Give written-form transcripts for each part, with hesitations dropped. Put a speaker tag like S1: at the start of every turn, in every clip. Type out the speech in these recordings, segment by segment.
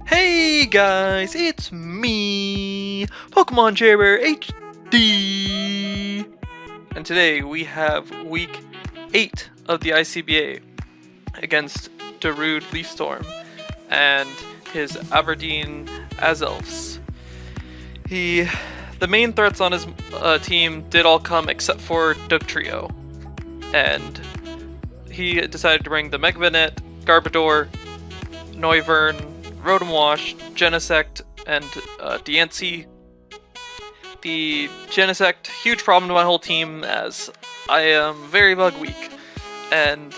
S1: Hey guys, it's me, Pokemon Jaber HD, and today we have week 8 of the ICBA against Darude Leafstorm and his Aberdeen Azelfs. The main threats on his team did all come except for Dugtrio, and he decided to bring the Megabanet, Garbodor, Noivern, Rotom Wash, Genesect, and Diancie. The Genesect, huge problem to my whole team as I am very bug weak, and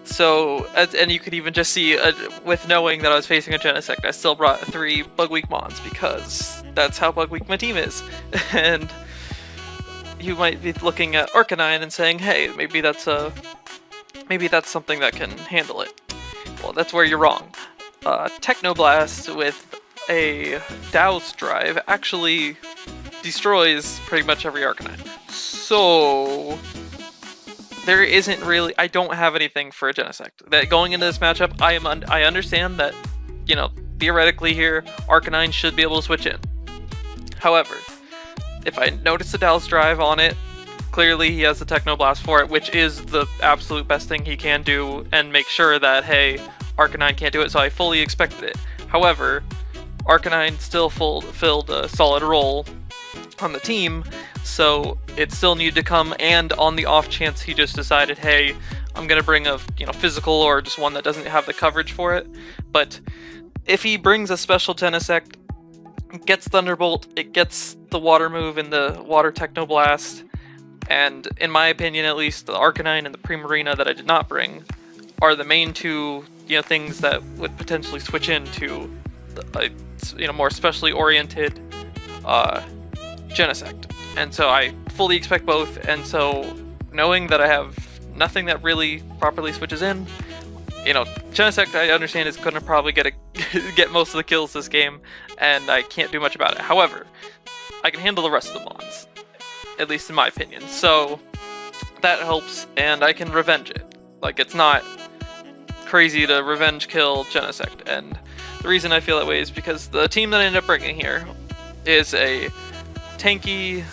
S1: so, and you could even just see, with knowing that I was facing a Genesect, I still brought 3 bug weak mons because that's how bug weak my team is. And you might be looking at Arcanine and saying, hey, maybe that's something that can handle it. Well, that's where you're wrong. Technoblast with a Douse drive actually destroys pretty much every Arcanine. So there isn't really, I don't have anything for a Genesect. That going into this matchup, I understand that, you know, theoretically here, Arcanine should be able to switch in. However, if I notice the Douse drive on it, clearly he has the Technoblast for it, which is the absolute best thing he can do, and make sure that, hey, Arcanine can't do it, so I fully expected it. However, Arcanine still filled a solid role on the team, so it still needed to come, and on the off chance he just decided, hey, I'm gonna bring a physical or just one that doesn't have the coverage for it. But if he brings a special Genesect, it gets Thunderbolt, it gets the water move and the water Technoblast, and in my opinion at least, the Arcanine and the Primarina that I did not bring are the main two things that would potentially switch into a more specially oriented Genesect. And so I fully expect both, and so knowing that I have nothing that really properly switches in, Genesect I understand is going to probably get most of the kills this game, and I can't do much about it. However, I can handle the rest of the mons, at least in my opinion, so that helps, and I can revenge it. Like, it's not crazy to revenge kill Genesect, and the reason I feel that way is because the team that I ended up bringing here is a tanky,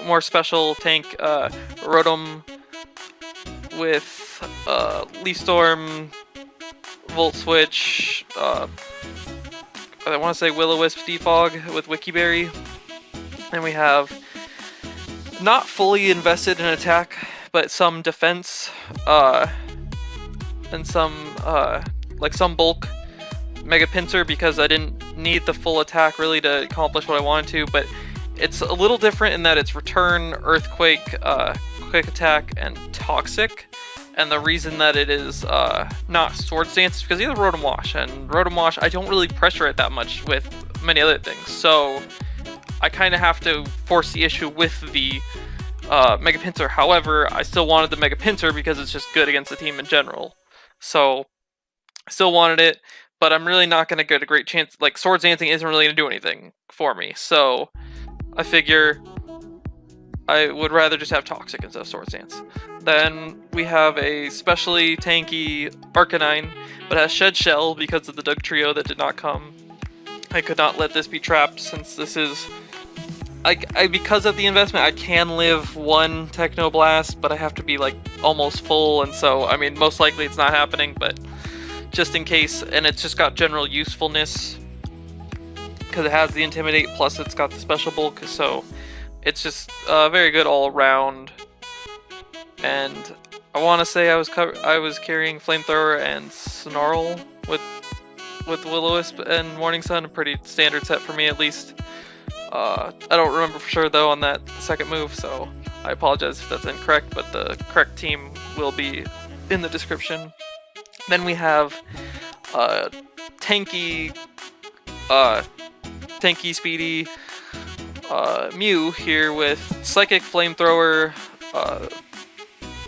S1: more special tank Rotom with Leafstorm, Volt Switch, I want to say Will-O-Wisp Defog with Wikiberry, and we have not fully invested in attack, but some defense, and some bulk Mega Pinsir because I didn't need the full attack really to accomplish what I wanted to, but it's a little different in that it's Return, Earthquake, Quick Attack, and Toxic. And the reason that it is not Swords Dance is because you have Rotom Wash, and Rotom Wash I don't really pressure it that much with many other things, so I kind of have to force the issue with the Mega Pinsir. However, I still wanted the Mega Pinsir because it's just good against the team in general. So, I still wanted it, but I'm really not going to get a great chance. Like, Swords Dancing isn't really going to do anything for me, so I figure I would rather just have Toxic instead of Swords Dance. Then we have a specially tanky Arcanine, but has Shed Shell because of the Dugtrio that did not come. I could not let this be trapped since this is... because of the investment, I can live one Technoblast, but I have to be like almost full, and so, I mean, most likely it's not happening, but just in case, and it's just got general usefulness because it has the Intimidate, plus it's got the Special Bulk, so it's just very good all around. And I want to say I was carrying Flamethrower and Snarl with Will-O-Wisp and Morning Sun, a pretty standard set for me at least. I don't remember for sure though on that second move, so I apologize if that's incorrect, but the correct team will be in the description. Then we have tanky speedy Mew here with Psychic, Flamethrower,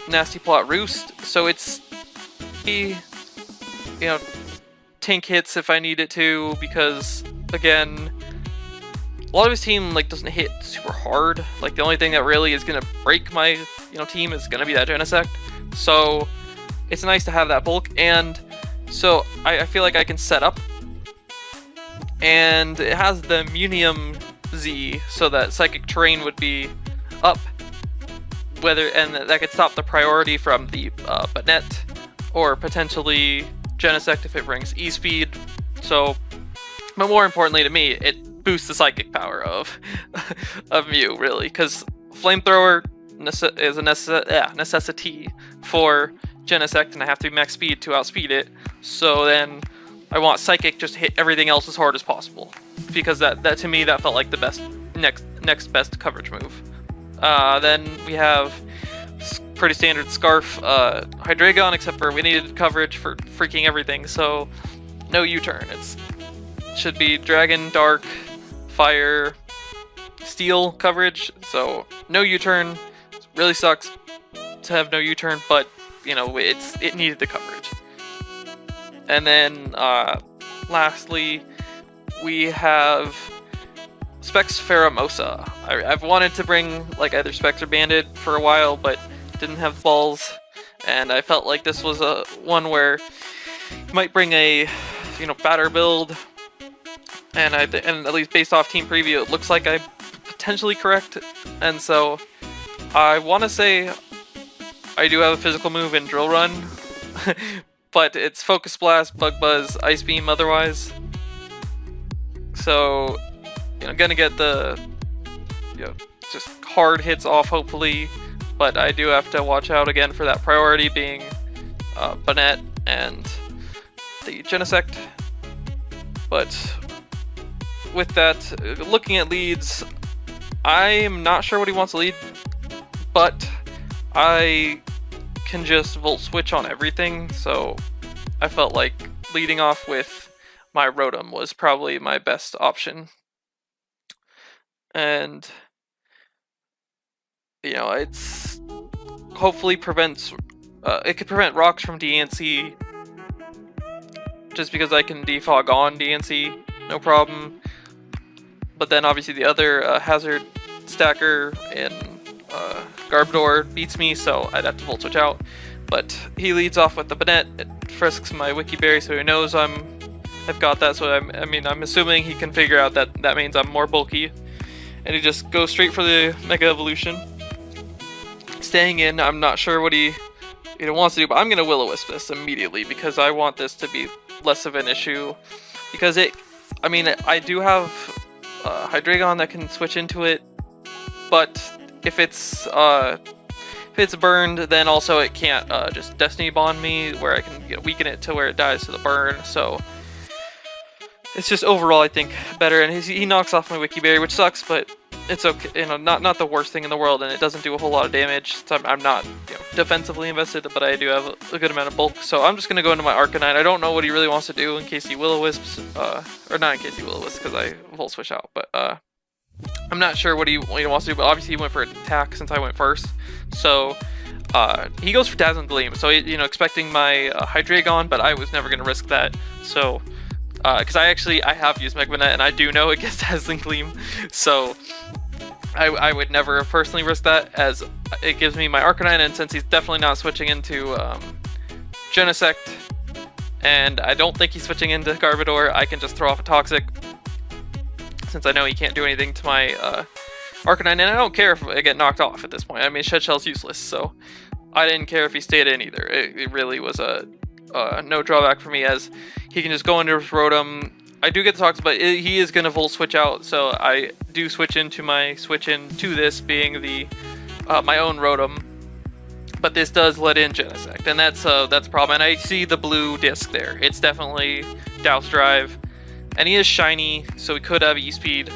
S1: Nasty Plot, Roost, so it's tank hits if I need it to, because again, a lot of his team doesn't hit super hard. Like, the only thing that really is gonna break my team is gonna be that Genesect. So it's nice to have that bulk, and so I feel like I can set up and it has the Munium Z, so that Psychic Terrain would be up, and that could stop the priority from the Banette, or potentially Genesect if it brings E-Speed. So, but more importantly to me, it boosts the psychic power of Mew, really, because Flamethrower is a necessity for Genesect, and I have to be max speed to outspeed it. So then I want Psychic just to hit everything else as hard as possible, because that to me that felt like the best next best coverage move. Then we have pretty standard Scarf Hydreigon, except for we needed coverage for freaking everything, so no U-turn. It should be Dragon, Dark, Fire, Steel coverage, so no U-turn. Really sucks to have no U-turn, but you know, it needed the coverage. And then lastly, we have Specs Pheromosa. I've wanted to bring like either Specs or Bandit for a while, but didn't have balls, and I felt like this was a one where you might bring a fatter build, and at least based off team preview, it looks like I'm potentially correct, and so I want to say I do have a physical move in Drill Run, but it's Focus Blast, Bug Buzz, Ice Beam otherwise. So, gonna get the just hard hits off hopefully, but I do have to watch out again for that priority being Banette and the Genesect. But with that, looking at leads, I am not sure what he wants to lead, but I can just Volt Switch on everything, so I felt like leading off with my Rotom was probably my best option. And it's hopefully prevents it could prevent rocks from DNC, just because I can defog on DNC, no problem. But then obviously the other hazard stacker in Garbodor beats me, so I'd have to Volt Switch out. But he leads off with the Banette. It frisks my Wiki Berry, so he knows I've got that. So I'm assuming he can figure out that means I'm more bulky, and he just goes straight for the Mega Evolution. Staying in, I'm not sure what he wants to do, but I'm gonna Will-O-Wisp this immediately because I want this to be less of an issue. Because I do have Hydreigon that can switch into it, but if it's burned, then also it can't just Destiny Bond me, where I can weaken it to where it dies to the burn. So it's just overall, I think, better. And he knocks off my Wiki Berry, which sucks, but it's okay. Not the worst thing in the world, and it doesn't do a whole lot of damage. So I'm not defensively invested, but I do have a good amount of bulk. So I'm just gonna go into my Arcanine. I don't know what he really wants to do in case he Will-O-Wisps, or not in case he Will-O-Wisps, because I Volt Switch out. But I'm not sure what he wants to do. But obviously he went for an attack since I went first. So he goes for Dazzling Gleam. So expecting my Hydreigon, but I was never gonna risk that. So because I have used Mega Banette, and I do know it gets Dazzling Gleam. So I would never personally risk that, as it gives me my Arcanine, and since he's definitely not switching into Genesect, and I don't think he's switching into Garbodor, I can just throw off a Toxic, since I know he can't do anything to my Arcanine, and I don't care if I get knocked off at this point. I mean, Shed Shell's useless, so I didn't care if he stayed in either. It really was a no drawback for me, as he can just go into his Rotom. I do get the Toxic, but he is going to Volt Switch out, so I do switch into this being the my own Rotom. But this does let in Genesect, and that's a problem. And I see the blue disc there. It's definitely Douse Drive, and he is shiny, so he could have E-Speed.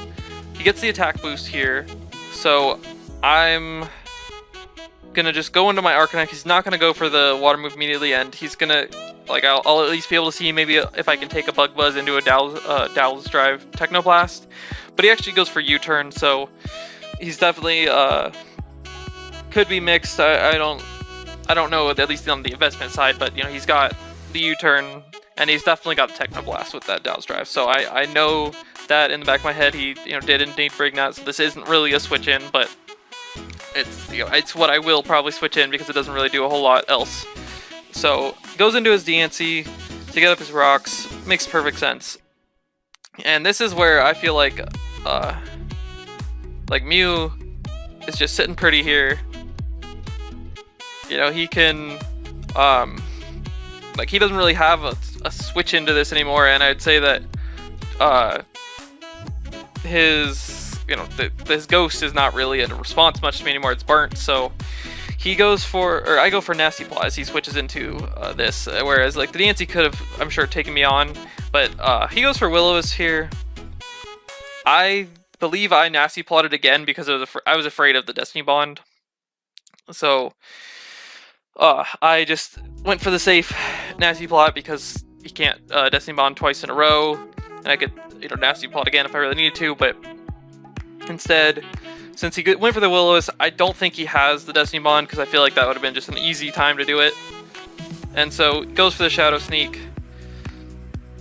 S1: He gets the attack boost here, so I'm gonna just go into my Arcanine. He's not gonna go for the Water move immediately, and he's gonna I'll at least be able to see maybe if I can take a Bug Buzz into a Douse Drive Technoblast. But he actually goes for U-turn, so he's definitely could be mixed. I don't know, at least on the investment side, but he's got the U-turn, and he's definitely got the Technoblast with that Douse Drive. So I know that in the back of my head he didn't need Brignat, so this isn't really a switch in, but it's what I will probably switch in because it doesn't really do a whole lot else. So goes into his DNC to get up his rocks, makes perfect sense. And this is where I feel like Mew is just sitting pretty here. You know, he can, he doesn't really have a switch into this anymore, and I'd say that, his ghost is not really a response much to me anymore. It's burnt, so he goes for, or I go for Nasty Plot as he switches into this, whereas like the Diancie could have, I'm sure, taken me on, but he goes for Will-O-Wisp here. I believe I Nasty Plotted again because I was afraid of the Destiny Bond, so I just went for the safe Nasty Plot because you can't Destiny Bond twice in a row, and I could Nasty Plot again if I really needed to, but instead, since he went for the Will-O-Wisp, I don't think he has the Destiny Bond because I feel like that would have been just an easy time to do it. And so goes for the Shadow Sneak.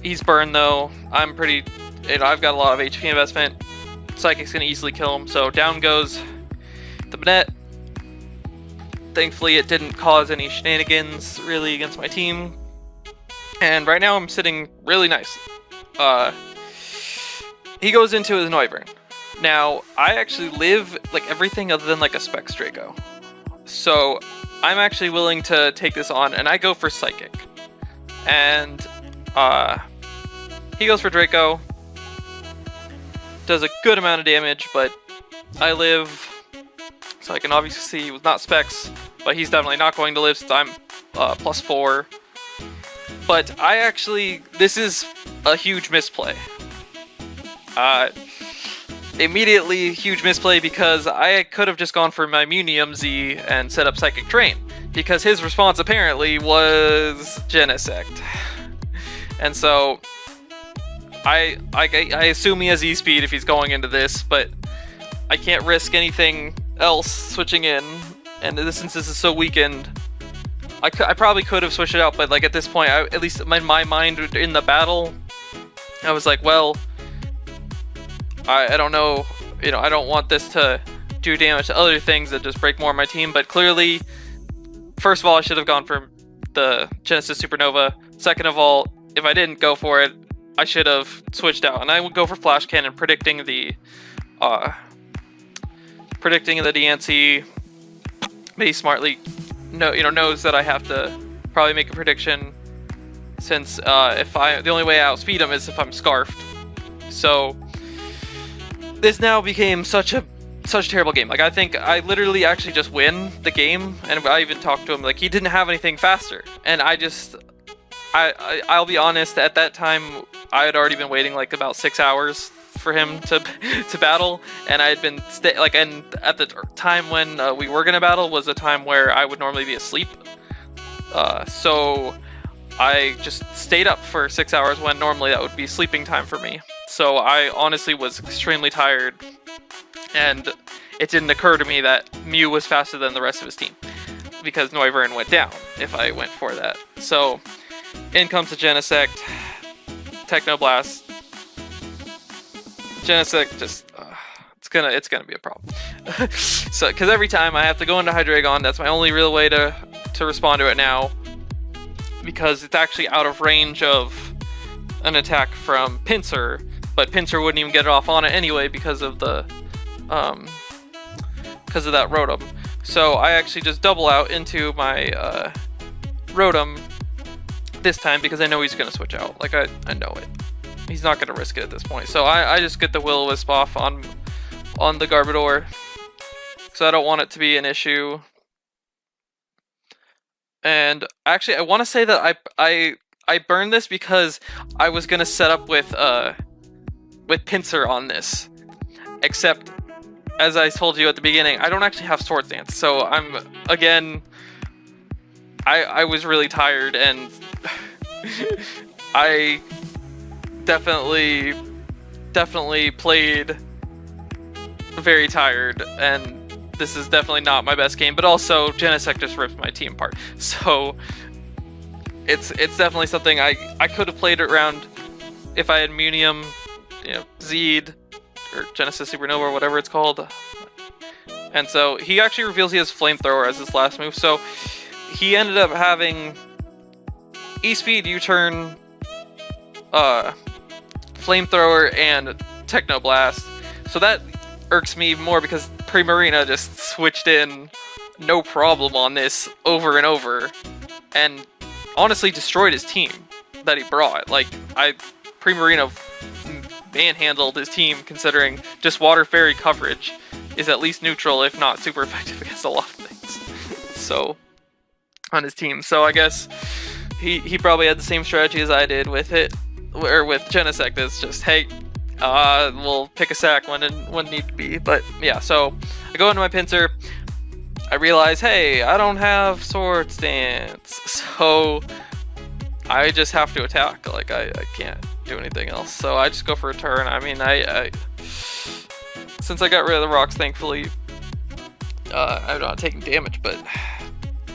S1: He's burned though. I'm pretty, I've got a lot of HP investment. Psychic's gonna easily kill him. So down goes the Banette. Thankfully, it didn't cause any shenanigans really against my team. And right now I'm sitting really nice. He goes into his Noivern. Now, I actually live like everything other than like a Specs Draco. So I'm actually willing to take this on, and I go for Psychic. And he goes for Draco. Does a good amount of damage, but I live, so I can obviously see he was not Specs, but he's definitely not going to live since I'm +4. But this is a huge misplay. Immediately huge misplay because I could have just gone for my Munium Z and set up Psychic Drain, because his response apparently was Genesect. And so I assume he has E-Speed if he's going into this, but I can't risk anything else switching in, and since this is so weakened, I probably could have switched it out, but like at this point, at least in my mind in the battle, I was like, well, I don't know, I don't want this to do damage to other things that just break more of my team, but clearly, first of all, I should have gone for the Genesis Supernova. Second of all, if I didn't go for it, I should have switched out, and I would go for Flash Cannon, predicting the Diancie. But he smartly knows that I have to probably make a prediction, since the only way I outspeed him is if I'm Scarfed. So this now became such a terrible game. Like, I think I literally actually just win the game, and I even talked to him, like, he didn't have anything faster, and I'll be honest, at that time I had already been waiting like about 6 hours for him to battle, and I had been and at the time when we were gonna battle was a time where I would normally be asleep, so I just stayed up for 6 hours when normally that would be sleeping time for me. So I honestly was extremely tired, and it didn't occur to me that Mew was faster than the rest of his team, because Noivern went down if I went for that. So in comes the Genesect, Technoblast. Genesect just, it's gonna be a problem. So, because every time I have to go into Hydreigon, that's my only real way to respond to it now, because it's actually out of range of an attack from Pinsir, but Pinsir wouldn't even get it off on it anyway because of that Rotom. So I actually just double out into my Rotom this time because I know he's gonna switch out. Like, I know it. He's not gonna risk it at this point. So I just get the Will-O-Wisp off on the Garbodor, so I don't want it to be an issue. And actually, I want to say that I burned this because I was gonna set up with Pinsir on this, except as I told you at the beginning, I don't actually have Swords Dance, so I was really tired, and I definitely played very tired, and this is definitely not my best game, but also Genesect just ripped my team apart, so it's definitely something I could have played around if I had Munium, Zed, or Genesis Supernova, or whatever it's called. And so he actually reveals he has Flamethrower as his last move, so he ended up having E-Speed, U-Turn, Flamethrower and Technoblast. So that irks me even more because Primarina just switched in no problem on this over and over, and honestly destroyed his team that he brought. Like, Primarina manhandled his team, considering just Water Fairy coverage is at least neutral, if not super effective against a lot of things. So, on his team. So I guess he probably had the same strategy as I did with it, or with Genesect. It's just, hey, we'll pick a sack when need to be. But yeah, so I go into my pincer. I realize, hey, I don't have Sword Stance, so I just have to attack. Like, I can't do anything else. So I just go for a turn. I mean, I since I got rid of the rocks, thankfully, I'm not taking damage, but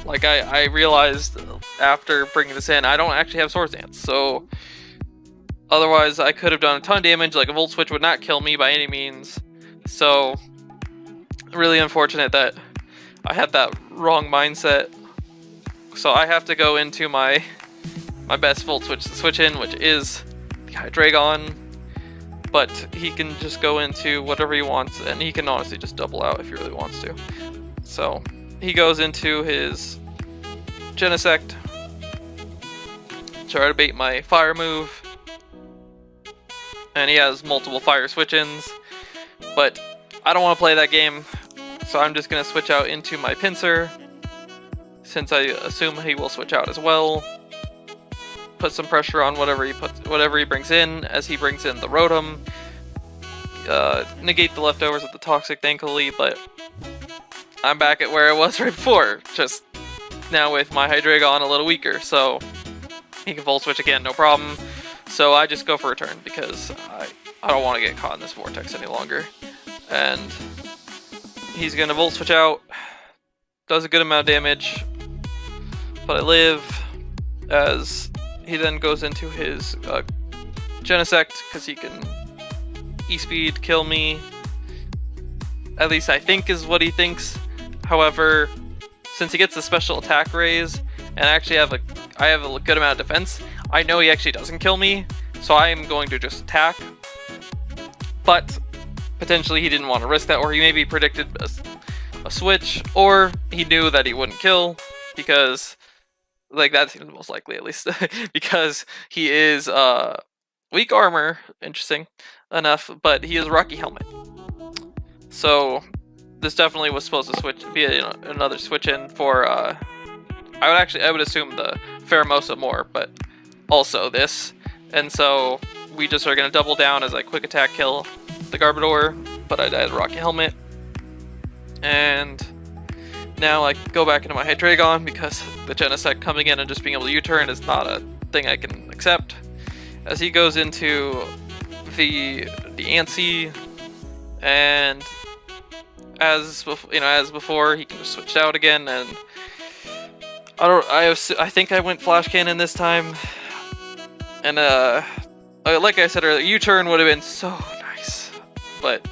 S1: like I realized after bringing this in, I don't actually have Sword Stance, so otherwise I could have done a ton of damage. Like, a Volt Switch would not kill me by any means, so really unfortunate that I had that wrong mindset. So I have to go into my best Volt Switch in, which is the Hydreigon, but he can just go into whatever he wants, and he can honestly just double out if he really wants to. So he goes into his Genesect, try to bait my fire move, and he has multiple fire switch-ins, but I don't want to play that game, so I'm just going to switch out into my Pinsir, since I assume he will switch out as well. Put some pressure on whatever he brings in, as he brings in the Rotom. Negate the leftovers of the Toxic, thankfully, but I'm back at where I was right before, just now with my Hydreigon a little weaker, so he can Volt Switch again, no problem. So I just go for a turn, because I don't want to get caught in this vortex any longer. And he's going to Volt Switch out, does a good amount of damage, but I live, as he then goes into his Genesect, because he can E-Speed kill me. At least I think is what he thinks. However, since he gets the special attack raise, and actually I have a good amount of defense, I know he actually doesn't kill me, so I am going to just attack. But potentially he didn't want to risk that, or he maybe predicted a switch, or he knew that he wouldn't kill, because, like, that seems most likely at least, because he is weak armor, interesting enough, but he is Rocky Helmet. So this definitely was supposed to be another switch in for I would assume the Pheromosa more, but also this. And so we just are going to double down as I quick attack kill the Garbodor, but I died Rocky Helmet. And now I go back into my Hydreigon, because the Genesect coming in and just being able to U-turn is not a thing I can accept. As he goes into the Antsy, and as before, he can just switch out again, and I think I went Flash Cannon this time, and like I said earlier, U-turn would have been so nice, but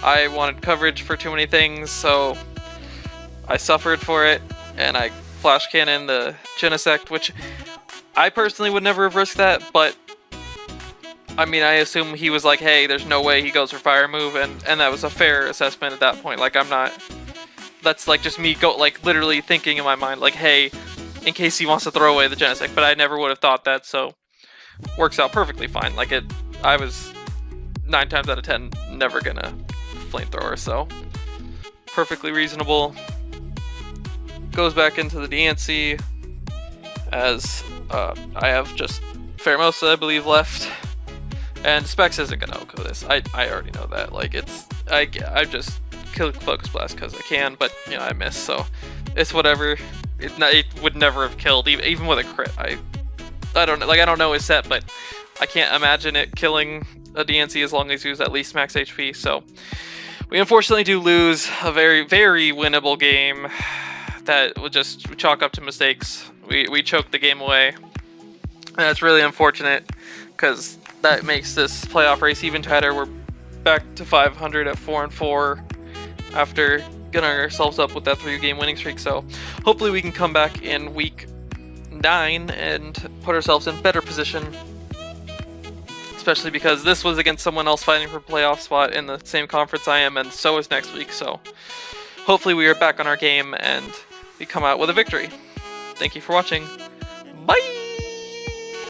S1: I wanted coverage for too many things, so I suffered for it, and I Flash Cannon the Genesect, which I personally would never have risked that, but I mean, I assume he was like, hey, there's no way he goes for Fire Move, and that was a fair assessment at that point. Like, that's like just me literally thinking in my mind, like, hey, in case he wants to throw away the Genesect, but I never would have thought that, so works out perfectly fine. Like, I was 9 times out of 10 never gonna Flamethrower, so perfectly reasonable. Goes back into the Diancie, as I have just Pheromosa, I believe, left. And Specs isn't gonna OHKO this. I already know that. Like, I just kill Focus Blast because I can, but I miss, so it's whatever. It would never have killed even with a crit. I don't know his set, but I can't imagine it killing a DNC as long as he was at least max HP. So we unfortunately do lose a very, very winnable game that would just chalk up to mistakes. We choked the game away, and that's really unfortunate, because that makes this playoff race even tighter. We're back to 500 at 4-4 after getting ourselves up with that 3-game winning streak. So hopefully we can come back in week 9 and put ourselves in better position, especially because this was against someone else fighting for a playoff spot in the same conference I am, and so is next week. So hopefully we are back on our game and we come out with a victory. Thank you for watching. Bye!